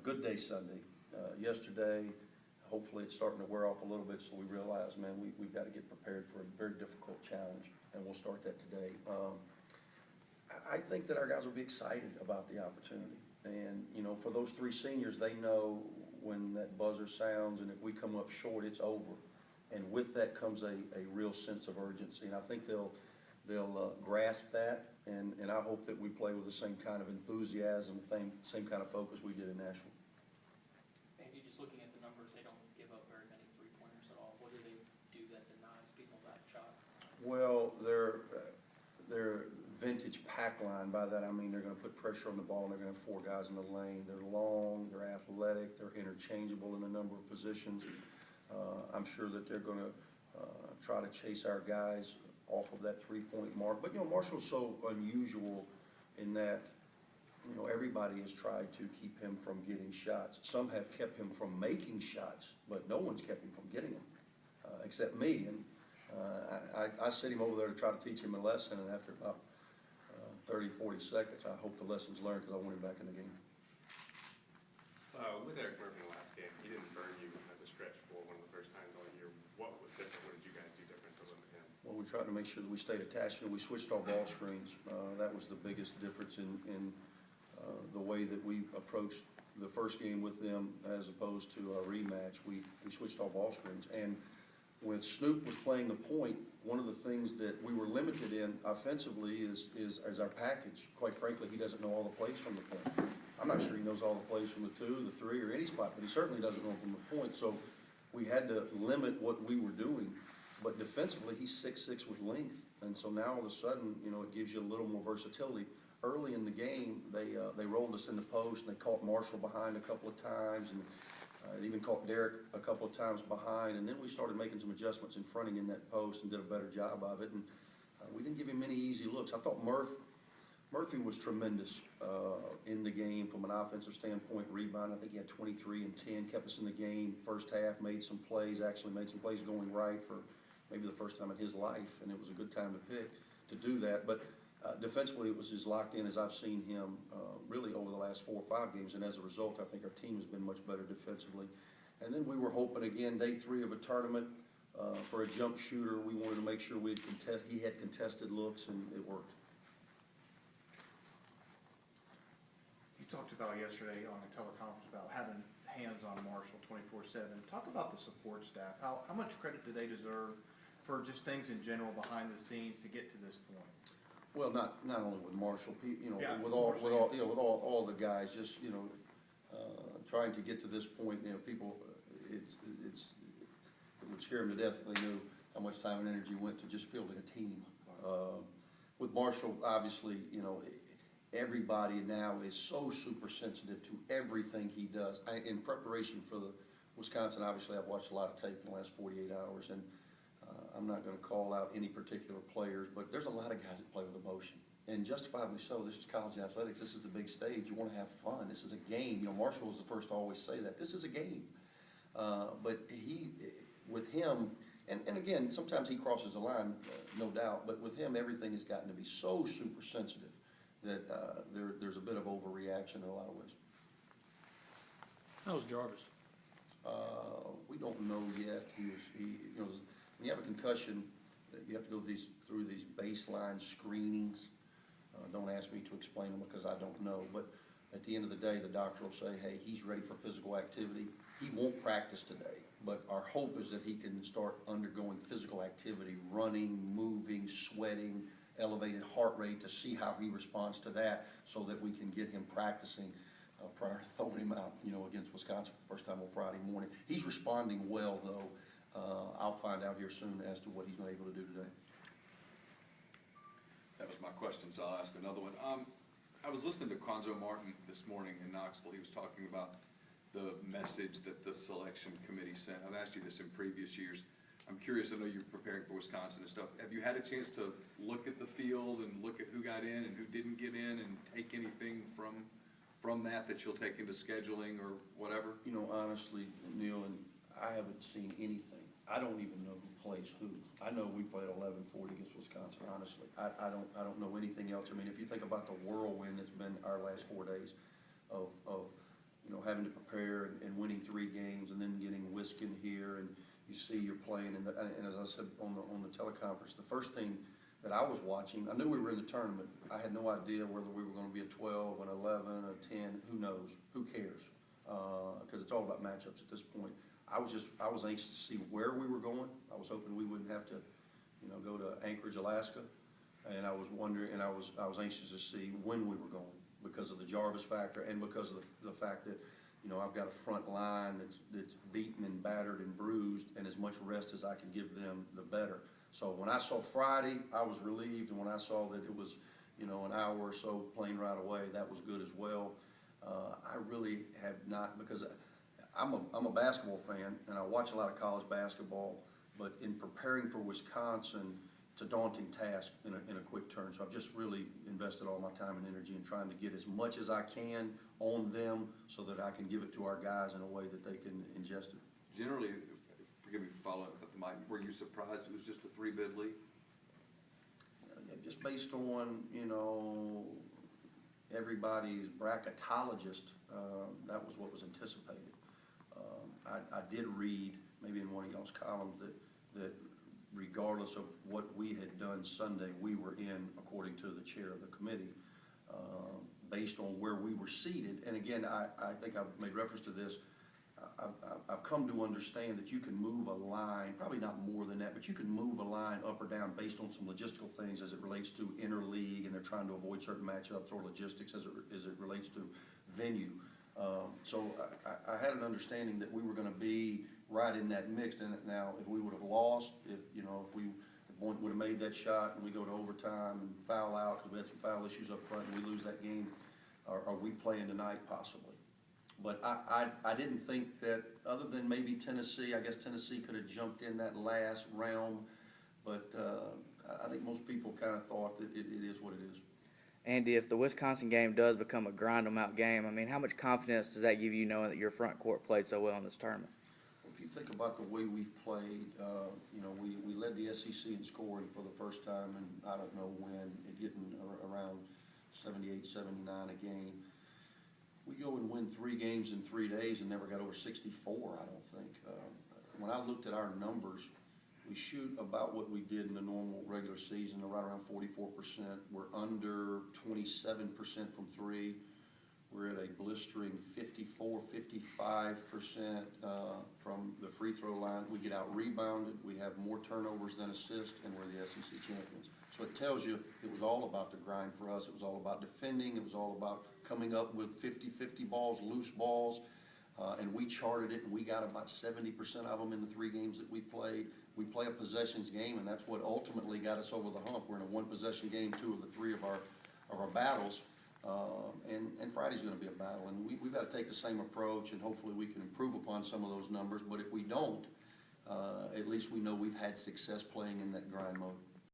good day Sunday. Yesterday, hopefully it's starting to wear off a little bit, so we realize, man, we've got to get prepared for a very difficult challenge, and we'll start that today. I think that our guys will be excited about the opportunity. And, you know, for those three seniors, they know when that buzzer sounds, and if we come up short, it's over. And with that comes a real sense of urgency, and I think they'll grasp that, and I hope that we play with the same kind of enthusiasm, same kind of focus we did in Nashville. Andy, just looking at the numbers, they don't give up very many three-pointers at all. What do they do that denies people that shot? Well, they're vintage pack line. By that I mean they're going to put pressure on the ball, and they're going to have four guys in the lane. They're long, they're athletic, they're interchangeable in a number of positions. I'm sure that they're going to try to chase our guys off of that three-point mark. But, you know, Marshall's so unusual in that, you know, everybody has tried to keep him from getting shots. Some have kept him from making shots, but no one's kept him from getting them, except me. And I set him over there to try to teach him a lesson, and after about 30, 40 seconds, I hope the lesson's learned because I want him back in the game. With Eric Murphy in the last game, he didn't burn you as a stretch for one of the first times all year. What was different? What did you guys do different to limit him? Well, we tried to make sure that we stayed attached, and we switched our ball screens. That was the biggest difference in the way that we approached the first game with them as opposed to a rematch. We switched our ball screens. And when Snoop was playing the point, one of the things that we were limited in offensively is our package. Quite frankly, he doesn't know all the plays from the point. I'm not sure he knows all the plays from the two, the three, or any spot, but he certainly doesn't know from the point. So we had to limit what we were doing. But defensively, he's 6'6" with length. And so now all of a sudden, you know, it gives you a little more versatility. Early in the game, they rolled us in the post, and they caught Marshall behind a couple of times, and they even caught Derek a couple of times behind. And then we started making some adjustments in fronting in that post and did a better job of it. And we didn't give him many easy looks. I thought Murphy was tremendous in the game from an offensive standpoint. Rebound, I think he had 23 and 10, kept us in the game. First half, made some plays going right for maybe the first time in his life, and it was a good time to pick to do that. But defensively, it was as locked in as I've seen him really over the last 4 or 5 games, and as a result, I think our team has been much better defensively. And then we were hoping, again, day 3 of a tournament for a jump shooter. We wanted to make sure he had contested looks, and it worked. You talked about yesterday on the teleconference about having hands on Marshall 24/7. Talk about the support staff. How much credit do they deserve for just things in general behind the scenes to get to this point? Well, not only with Marshall, you know, Yeah, with all the guys, just, you know, trying to get to this point. You know, people, it would scare them to death if they knew how much time and energy went to just fielding a team. With Marshall, obviously, you know, everybody now is so super sensitive to everything he does. In preparation for the Wisconsin, obviously, I've watched a lot of tape in the last 48 hours, and I'm not going to call out any particular players, but there's a lot of guys that play with emotion, and justifiably so. This is college athletics. This is the big stage. You want to have fun. This is a game. You know, Marshall was the first to always say that. This is a game. But with him, and again, sometimes he crosses the line, no doubt, but with him, everything has gotten to be so super sensitive that there's a bit of overreaction in a lot of ways. How's Jarvis? We don't know yet. You know, when you have a concussion, you have to go through these baseline screenings. Don't ask me to explain them because I don't know. But at the end of the day, the doctor will say, hey, he's ready for physical activity. He won't practice today, but our hope is that he can start undergoing physical activity, running, moving, sweating, elevated heart rate, to see how he responds to that so that we can get him practicing prior to throwing him out, you know, against Wisconsin for the first time on Friday morning. He's responding well, though. I'll find out here soon as to what he's been able to do today. That was my question, so I'll ask another one. I was listening to Cuonzo Martin this morning in Knoxville. He was talking about the message that the selection committee sent. I've asked you this in previous years. I'm curious, I know you're preparing for Wisconsin and stuff. Have you had a chance to look at the field and look at who got in and who didn't get in and take anything from that you'll take into scheduling or whatever? You know, honestly, Neil, and I haven't seen anything. I don't even know who plays who. I know we played 11-40 against Wisconsin, honestly. I don't know anything else. I mean, if you think about the whirlwind that's been our last 4 days of you know, having to prepare and winning 3 games and then getting Wisconsin here, and you see you're playing, and as I said on the teleconference, the first thing that I was watching, I knew we were in the tournament. I had no idea whether we were gonna be a 12, an 11, a 10, who knows, who cares? Cause it's all about matchups at this point. I was anxious to see where we were going. I was hoping we wouldn't have to, go to Anchorage, Alaska. And I was wondering, and I was anxious to see when we were going because of the Jarvis factor and because of the fact that, I've got a front line that's beaten and battered and bruised, and as much rest as I can give them, the better. So when I saw Friday, I was relieved, and when I saw that it was, an hour or so plane ride away, that was good as well. I really have not, because I'm a basketball fan, and I watch a lot of college basketball, but in preparing for Wisconsin, it's a daunting task in a quick turn. So I've just really invested all my time and energy in trying to get as much as I can on them so that I can give it to our guys in a way that they can ingest it. Generally, forgive me for following up with the mic, were you surprised it was just a 3-bid league? Just based on, everybody's bracketologist, that was what was anticipated. I did read, maybe in one of y'all's columns, that regardless of what we had done Sunday, we were in, according to the chair of the committee, based on where we were seated. And again, I think I've made reference to this. I've come to understand that you can move a line, probably not more than that, but you can move a line up or down based on some logistical things as it relates to interleague, and they're trying to avoid certain matchups, or logistics as it relates to venue. So I had an understanding that we were gonna be right in that mix. And now, if we would have lost, if we would have made that shot and we go to overtime and foul out, because we had some foul issues up front, and we lose that game, are we playing tonight? Possibly. But I didn't think that, other than maybe Tennessee, I guess Tennessee could have jumped in that last round, but I think most people kind of thought that it is what it is. Andy, if the Wisconsin game does become a grind-em-out game, I mean, how much confidence does that give you knowing that your front court played so well in this tournament? If you think about the way we've played, we led the SEC in scoring for the first time, and I don't know when, getting around 78, 79 a game. We go and win 3 games in 3 days and never got over 64, I don't think. When I looked at our numbers, we shoot about what we did in the normal regular season, right around 44%. We're under 27% from 3. We're at a blistering 54, 55% from the free throw line. We get out rebounded. We have more turnovers than assists, and we're the SEC champions. So it tells you it was all about the grind for us. It was all about defending. It was all about coming up with 50-50 balls, loose balls, and we charted it, and we got about 70% of them in the 3 games that we played. We play a possessions game, and that's what ultimately got us over the hump. We're in a 1-possession game, 2 of the 3 of our battles. And Friday's going to be a battle, and we've got to take the same approach, and hopefully we can improve upon some of those numbers. But if we don't, at least we know we've had success playing in that grind mode.